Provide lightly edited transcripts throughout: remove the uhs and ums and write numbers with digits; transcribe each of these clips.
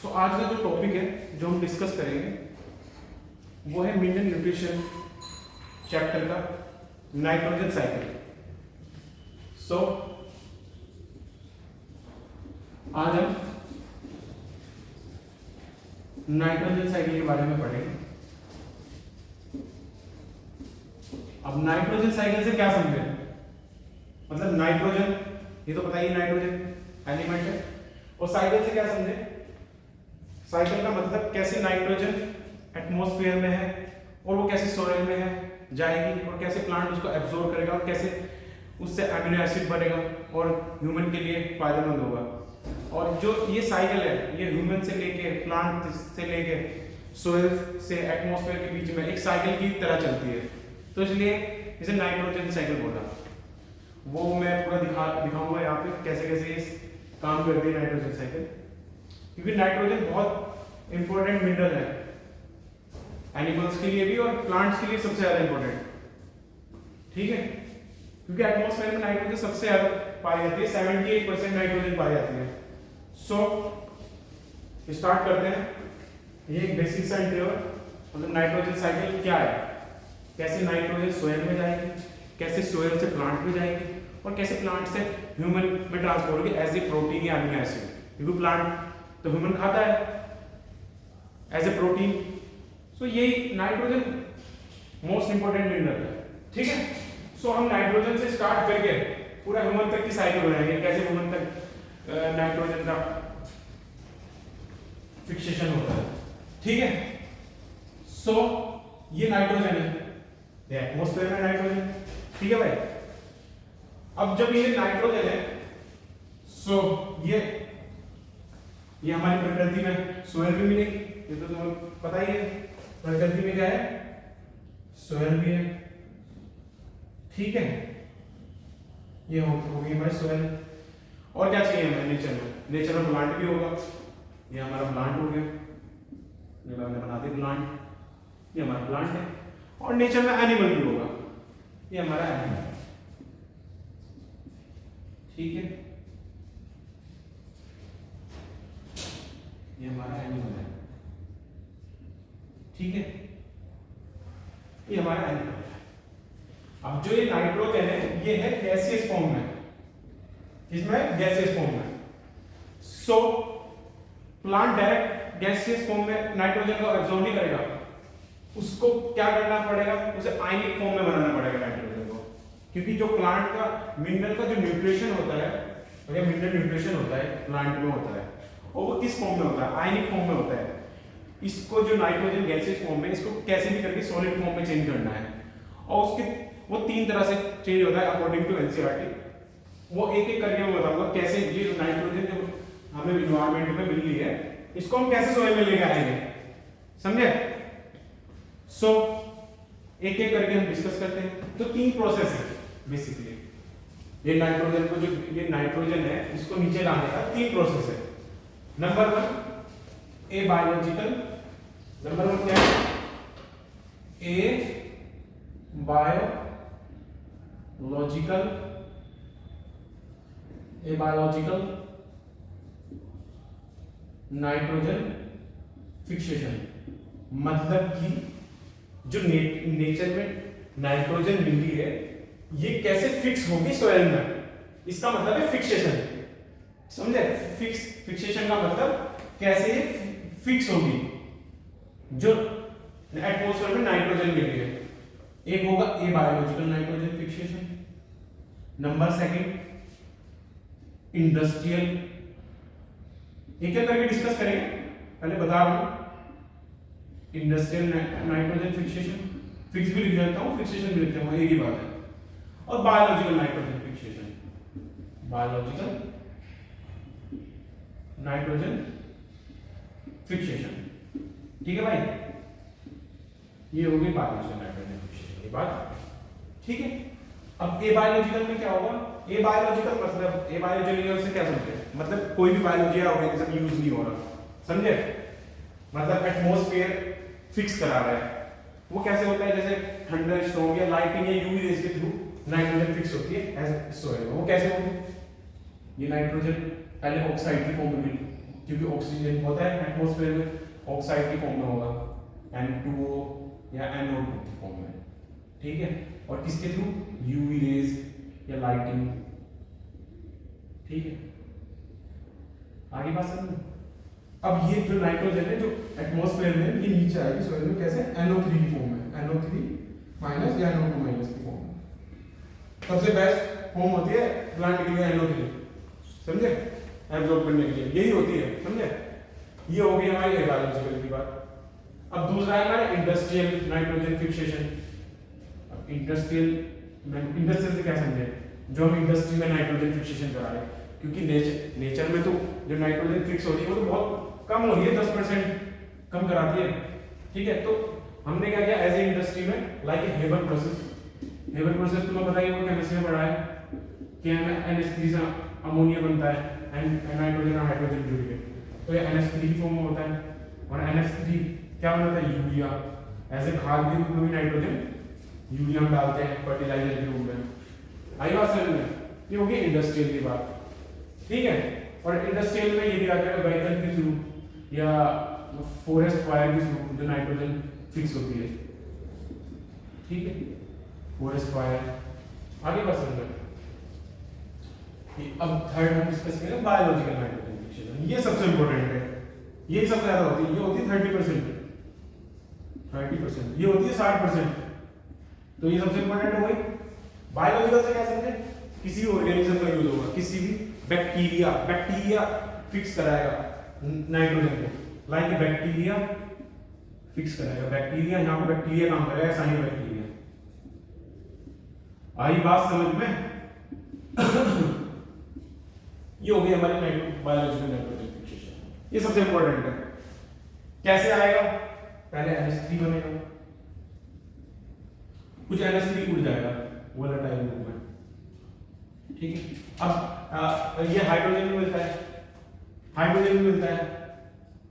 सो आज का जो टॉपिक है जो हम डिस्कस करेंगे वो है मिनरल न्यूट्रिशन चैप्टर का नाइट्रोजन साइकिल। सो आज हम नाइट्रोजन साइकिल के बारे में पढ़ेंगे। अब नाइट्रोजन साइकिल से क्या समझे, मतलब नाइट्रोजन ये तो पता ही नाइट्रोजन एलिमेंट है, और साइकिल से क्या समझे। साइकिल का मतलब कैसे नाइट्रोजन एटमॉस्फेयर में है और वो कैसे सॉइल में है जाएगी और कैसे प्लांट उसको एब्जॉर्ब करेगा और कैसे उससे अमीनो एसिड बनेगा और ह्यूमन के लिए फायदेमंद होगा। और जो ये साइकिल है ये ह्यूमन से लेके प्लांट से लेके सॉइल से एटमॉस्फेयर के बीच में एक साइकिल की तरह चलती है, तो इसलिए इसे नाइट्रोजन साइकिल बोला। वो मैं पूरा दिखाऊंगा यहाँ पे कैसे कैसे इस काम करती है नाइट्रोजन साइकिल, क्योंकि नाइट्रोजन बहुत इंपॉर्टेंट मिनरल है एनिमल्स के लिए भी और प्लांट्स के लिए सबसे ज्यादा इंपॉर्टेंट। ठीक है, क्योंकि एटमॉस्फेयर में नाइट्रोजन सबसे ज्यादा पाई जाती है, 78% नाइट्रोजन पाई जाती है। सो स्टार्ट करते हैं। ये एक बेसिक सा इंट्रो, मतलब नाइट्रोजन साइकिल क्या है, कैसे नाइट्रोजन सोयल में जाएगी, कैसे सोयल से प्लांट में जाएगी और कैसे प्लांट से ह्यूमन में ट्रांसफर होगी एज ए प्रोटीन या अमीनो एसिड, क्योंकि प्लांट तो ह्यूमन खाता है एज ए प्रोटीन। सो ये नाइट्रोजन मोस्ट इंपोर्टेंट मिनरल है। ठीक है, सो हम नाइट्रोजन से स्टार्ट करके पूरा ह्यूमन तक की साइकिल बनाएंगे, कैसे ह्यूमन तक नाइट्रोजन का फिक्सेशन होता है। ठीक है, सो ये नाइट्रोजन है, एटमॉस्फेयर में नाइट्रोजन। ठीक है भाई, अब जब ये नाइट्रोजन है सो ये हमारी प्रकृति में सोयल भी मिलेगी, ये तो तुम्हें पता ही है प्रकृति में क्या है, सोयल भी है। ठीक है, ये होगी हमारी सोयल। और क्या चाहिए हमें नेचर में, नेचर में प्लांट भी होगा, ये हमारा प्लांट हो गया, ये हमने बना दिया प्लांट, ये हमारा प्लांट है। और नेचर में एनिमल भी होगा, ये हमारा एनिमल है। ठीक है, ये हमारा एनिमल है। ठीक है, ये हमारा एनिमल है। अब जो ये नाइट्रोजन है ये है गैसियस फॉर्म में, इसमें गैसियस फॉर्म में। सो प्लांट डायरेक्ट गैसियस फॉर्म में नाइट्रोजन को एब्जॉर्ब नहीं करेगा, उसको क्या करना पड़ेगा, उसे आयनिक फॉर्म में बनाना पड़ेगा नाइट्रोजन को, क्योंकि जो प्लांट का मिनरल का जो न्यूट्रिशन होता है, अगर मिनरल न्यूट्रिशन होता है प्लांट में होता है और वो किस फॉर्म में होता है, आयनिक फॉर्म में होता है। इसको जो नाइट्रोजन गैसियस फॉर्म में, इसको कैसे भी करके सॉलिड फॉर्म में चेंज करना है, और उसके वो 3 तरह से चेंज होता है अकॉर्डिंग टू एनसीईआरटी। वो एक एक करके मैं बताऊंगा कैसे ये जो नाइट्रोजन जो हमें एनवायरनमेंट में मिल रही है इसको हम कैसे सॉइल में लेके आएंगे, समझे। सो एक एक करके हम डिस्कस करते हैं। तो 3 प्रोसेस है बेसिकली, ये नाइट्रोजन को, जो ये नाइट्रोजन है इसको नीचे लाने का 3 प्रोसेस है। नंबर 1 ए बायोलॉजिकल, नंबर 1 क्या है, ए बायोलॉजिकल नाइट्रोजन फिक्सेशन, मतलब कि जो नेचर में नाइट्रोजन मिल रही है ये कैसे फिक्स होगी सॉइल में, इसका मतलब है फिक्सेशन। समझे, फिक्सेशन का मतलब कैसे फिक्स होगी जो एटमॉस्फेयर में नाइट्रोजन मिल रही है। एक होगा a biological nitrogen fixation. Number 2 industrial. एक एक करके डिस्कस करेंगे, पहले बता रहा हूं इंडस्ट्रियल नाइट्रोजन फिक्सेशन, फिक्स भी लिख देता हूं, फिक्सेशन भी लिखता हूं, एक ही बात है। और biological nitrogen fixation, biological nitrogen fixation. ठीक है भाई, ये होगी बायोलॉजिकल नाइट्रोजन फिक्सेशन की बात। ठीक है, अब ए बायोलॉजिकल में क्या होगा, ए बायोलॉजिकल मतलब ए बायोलॉजिकल से क्या समझे, मतलब कोई भी बायोलॉजी या ऑर्गेनिज्म यूज नहीं हो रहा, समझे, मतलब एटमॉस्फेयर फिक्स करा रहा है। वो कैसे होता है, जैसे थंडर स्टॉर्म या लाइटिंग या यूवी रेज के थ्रू नाइट्रोजन फिक्स होती है एज सॉइल। वो कैसे होगी, ये नाइट्रोजन पहले ऑक्साइड की फॉर्म में मिली, क्योंकि ऑक्सीजन होता है एटमॉस्फेयर में, ऑक्साइड की फॉर्म में होगा, N2O या NO2 की फॉर्म में, ठीक है। और किसके थ्रू? यूवी रेज या लाइटिंग, ठीक है। आगे बात समझ में? अब ये जो नाइट्रोजन है जो एटमॉस्फेयर में, ये नीचे आएगी सॉइल में कैसे? NO3 की फॉर्म में, NO3 माइनस या NO2 माइनस की फॉर्म में। सबसे बेस्ट फॉर्म होती है प्लांट के लिए NO3, समझे, एब्जॉर्ब करने के लिए यही होती है, समझे। ये हो गई हमारी बायोलॉजिकल की बात। अब दूसरा है हमारा इंडस्ट्रियल नाइट्रोजन फिक्सेशन। अब इंडस्ट्रियल से क्या समझे? जो हम इंडस्ट्री में नाइट्रोजन फिक्सेशन करा रहे हैं, क्योंकि नेचर में तो जो नाइट्रोजन फिक्स होती है वो तो बहुत कम हो रही है, 10% कम कराती है, ठीक है। तो हमने क्या किया एज ए इंडस्ट्री में, like a heaven process. Heaven process तुम्हें पता ही होगा, केमिस्ट्री में पढ़ा है कि NH3 से अमोनिया बनता है, नाइट्रोजन और हाइड्रोजन जुड़ के, तो ये NH3 की फॉर्म में होता है। और NH3 क्या बनता है? यूरिया। एज ए खाद के रूप में भी नाइट्रोजन यूरिया में डालते हैं, फर्टिलाइजर के रूप में। आई बात समझ में? ये होगी इंडस्ट्रियल की बात, ठीक है। और इंडस्ट्रियल में ये भी आता है व्हीकल के थ्रू या फॉरेस्ट फायर के थ्रू जो नाइट्रोजन फिक्स होती है, ठीक है, फॉरेस्ट फायर। आगे बात समझ में? अब थर्ड हम डिस्कस करेंगे बायोलॉजिकल नाइट्रोजन फिक्सेशन। ये सबसे इंपॉर्टेंट है, ये सबसे ज्यादा होती है, ये होती है 30%, ये होती है 60%। तो ये सबसे इंपॉर्टेंट हो गई। बायोलॉजिकल से क्या समझे? किसी भी ऑर्गेनिज्म का यूज होगा, किसी भी बैक्टीरिया फिक्स कराएगा नाइट्रोजन को, लाइक बैक्टीरिया फिक्स कराएगा। बैक्टीरिया, यहाँ पे बैक्टीरिया काम करेगा, साइनोबैक्टीरिया। आई बात समझ में? ये हो गई हमारी बायोलॉजिकल नाइट्रोजन फिक्सेशन, ये सबसे इंपॉर्टेंट है। कैसे आएगा? पहले NH3 बनेगा, कुछ NH3 उड़ जाएगा वोलेटाइल रूप में, ठीक है। अब ये हाइड्रोजन भी मिलता है,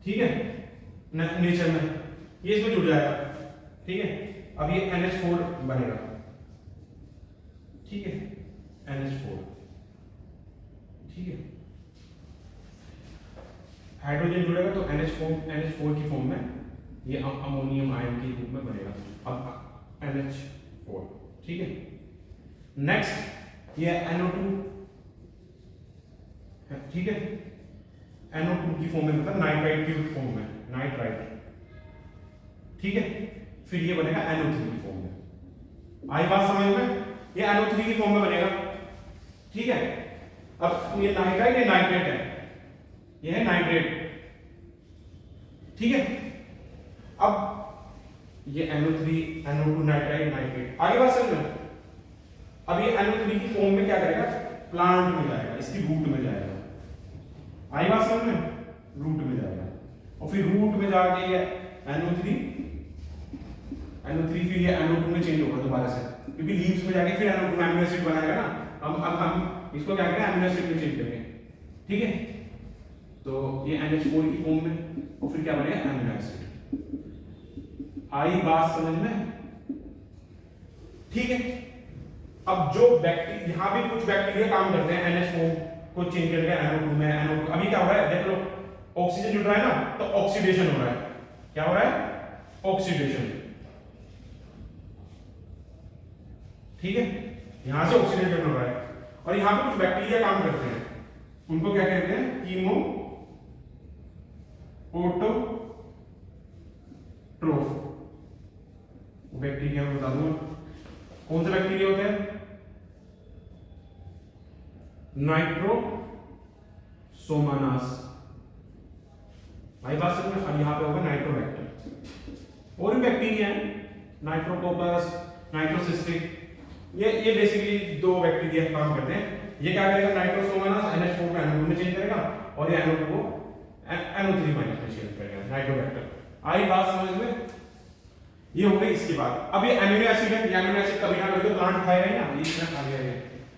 ठीक है, नेचर में, ये इसमें जुड़ जाएगा, ठीक है। अब ये NH4 बनेगा, ठीक है, NH4, ठीक है। हाइड्रोजन जुड़ेगा तो NH4 की फॉर्म में ये अमोनियम आयन के रूप में बनेगा, अब NH4, ठीक है। नेक्स्ट ये NO2, ठीक है, NO2 की फॉर्म में, मतलब नाइट्राइट की फॉर्म में, नाइट्राइट, ठीक है। फिर ये बनेगा NO3 की फॉर्म में। आई बात समझ में? ये NO3 की फॉर्म में बनेगा, ठीक है। अब ये नाइट्राइट, ये नाइट्रेट है, ये है नाइट्रेट, ठीक है। अब ये NO3 NO2 नाइट्राइट नाइट्रेट, आगे बात समझ में? अब ये NO3 की फॉर्म में क्या करेगा? प्लांट में जाएगा, इसकी रूट में जाएगा। आई बात समझ में? रूट में जाएगा, और फिर रूट में जाके ये NO3 फिर ये NO2 में चेंज होगा दोबारा से, क्योंकि लीव्स में जाके फिर NO2 अमीनो एसिड बनाएगा ना। हम इसको क्या करें? अमीनो एसिड में चेंज करेंगे, ठीक है। तो ये NH4 की फॉर्म में, और फिर क्या बनेगा? Amino acid. आई बात समझ में? ठीक है। अब जो बैक्टीरिया, यहां भी कुछ बैक्टीरिया काम करते हैं NH4 को चेंज करके NO2 में, NO2 अभी क्या हो रहा है देख लो, ऑक्सीजन जुड़ रहा है ना, तो ऑक्सीडेशन हो रहा है। क्या हो रहा है? ऑक्सीडेशन, ठीक है, यहां से ऑक्सीडेशन हो रहा है। और यहां पे कुछ बैक्टीरिया काम करते हैं, उनको क्या कहते हैं? कीमो ऑटोट्रोफ बैक्टीरिया, बता दूंगा कौन से बैक्टीरिया होते हैं? नाइट्रोसोमानास। भाई बात समझ में? अब यहां पे होगा नाइट्रोबैक्टर। और भी बैक्टीरिया हैं, नाइट्रोकोकस, नाइट्रोसिस्टिक, ये बेसिकली दो बैक्टीरिया काम करते हैं। ये क्या करेगा? नाइट्रोसोमानास NH4 को NO2 में चेंज करेगा, और ये NO2 को NO3 माइनस में चेंज करेगा, नाइट्रोबैक्टर। आई बात समझ में? ये हो गई इसके बाद। अब ये अमीनो एसिड है, ये अमीनो एसिड कभी ना कभी तो प्लांट खाएगा ही ना, ये इतना खा गया है,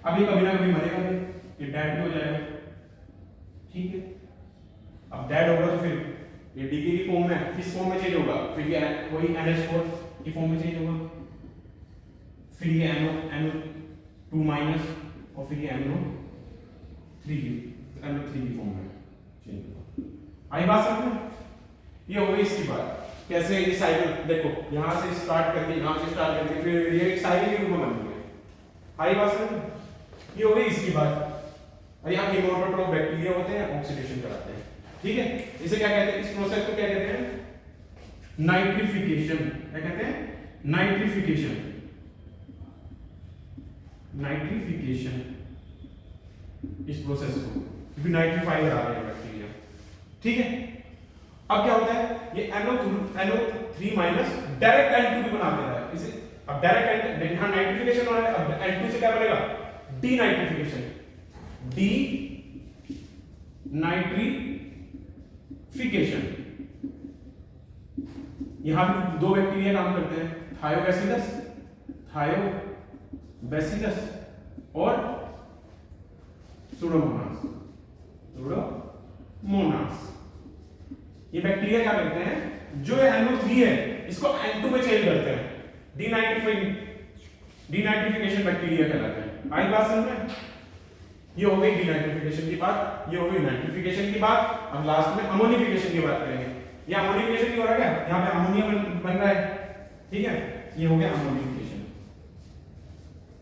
अब ये कभी ना कभी मरेगा भी, ये डेड भी हो जाएगा, ठीक है। अब डेड होगा तो फिर ये डीके की फॉर्म में, किस फॉर्म में चेंज होगा? फिर ये वही NH4 की फॉर्म में चेंज होगा, फिर ये NO2 माइनस, और फिर ये NO3 की फॉर्म में चेंज होगा। आई बात समझ में? ये हो गई इसकी बात। कैसे ये साइकिल देखो, यहां से स्टार्ट करके यहां से स्टार्ट करके फिर ये एक साइकिल के रूप में बन गई। आई बात समझ में? ये हो गई इसकी बात। और यहाँ हेमोटोट्रोफ बैक्टीरिया होते हैं, ऑक्सीडेशन कराते हैं। ठीक है, इसे क्या कहते हैं, इस प्रोसेस को क्या कहते हैं? नाइट्रिफिकेशन। क्या कहते हैं? नाइट्रिफिकेशन। नाइट्रिफिकेशन इस प्रोसेस को, क्योंकि नाइट्रीफाई करा रहे हैं बैक्टीरिया। ठीक है, अब क्या होता है, ये NO3 माइनस डायरेक्ट N2 भी बना देता है इसे। अब डायरेक्ट यहां नाइट्रिफिकेशन हो रहा है, अब N2 से क्या बनेगा? डीनाइट्रिफिकेशन। डीनाइट्रिफिकेशन। यहां भी दो बैक्टीरिया काम करते हैं, थायोबैसिलस और सुडोमोनास। ये बैक्टीरिया क्या करते हैं, जो NO3 है इसको N2 में चेंज करते हैं। डीनाइट्रिफिकेशन बैक्टीरिया कहलाते हैं। आई बात समझ में? ये हो गई डीनाइट्रिफिकेशन की बात, ये हो गई नाइट्रिफिकेशन की बात। अब लास्ट में अमोनिफिकेशन की बात करेंगे। ये अमोनिफिकेशन की हो रहा है क्या? यहाँ पे अमोनिया बन रहा है। ठीक है, ये हो गया अमोनिफिकेशन,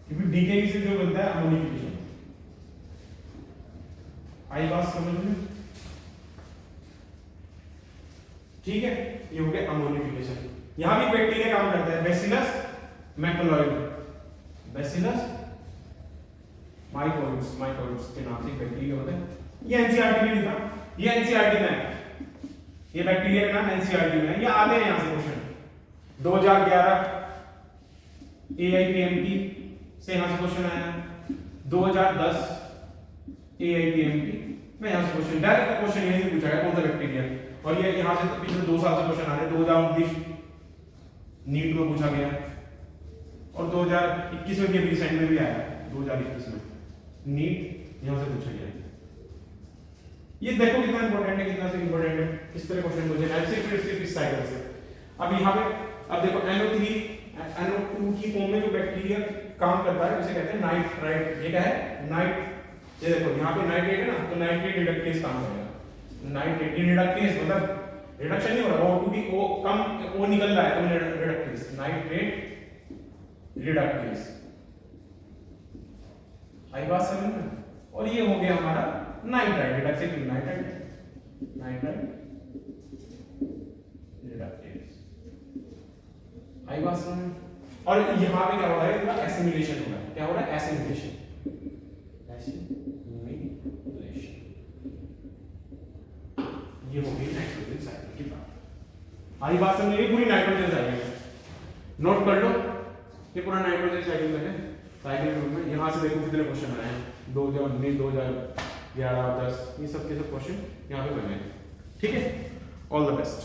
क्योंकि डीके से जो बनता है अमोनिफिकेशन। आई बात समझ में? ठीक है, ये हो गया अमोनिफिकेशन। यहां भी बैक्टीरिया काम करता है, बैसिलस मैक्रोलाइड, बैसिलस माइकोइड्स के नाम से बैक्टीरिया होता है। ये एनसीईआरटी में लिखा, ये एनसीईआरटी में है, ये बैक्टीरिया का नाम एनसीईआरटी में है। ये आते हैं यहां से क्वेश्चन 2011 AIPMT से यहां से क्वेश्चन आया, 2010 AIPMT में यहां से क्वेश्चन, डायरेक्ट क्वेश्चन यही से पूछा गया कौन सा बैक्टीरिया। और ये यहां से पिछले 2 साल से क्वेश्चन आ रहे हैं। 2019 नीट में पूछा गया और 2021 में भी रिसेंट में भी आया, 2021 में नीट यहां से पूछा गया। ये देखो कितना इंपॉर्टेंट है, कितना से इंपॉर्टेंट है, किस तरह क्वेश्चन पूछे हैं सिर्फ इस साइकिल से। अब यहां पे अब देखो NO2 की फॉर्म में जो बैक्टीरिया काम करता है उसे कहते हैं नाइट्राइट। ये क्या है? नाइट। ये देखो यहां पे नाइट्रेट है ना, तो नाइट्रेट रिडक्टेज काम करेगा। नाइट्रेट रिडक्टेज मतलब रिडक्शन नहीं हो रहा, O2 की O कम O निकल रहा है तो रिडक्टेज, नाइट्रेट रिडक्टेज। आई बात समझ में? और ये हो गया हमारा नाइट्राइट रिडक्टेज, नाइट्राइट रिडक्टेज। आई बात समझ में? और यहां पे क्या हो रहा है, पूरा एसिमिलेशन हो रहा है। क्या हो रहा है? एसिमिलेशन। ये हो गई नाइट्रोजन साइकिल की बात। आई बात समझ में? पूरी नाइट्रोजन साइकिल नोट कर लो, ये पूरा नाइट्रोजन साइकिल है। साइकिल रूप में यहां से देखो कितने क्वेश्चन आए हैं, 2019 2011 10, ये सब के सब क्वेश्चन यहां पे बने हैं। ठीक है, ऑल द बेस्ट।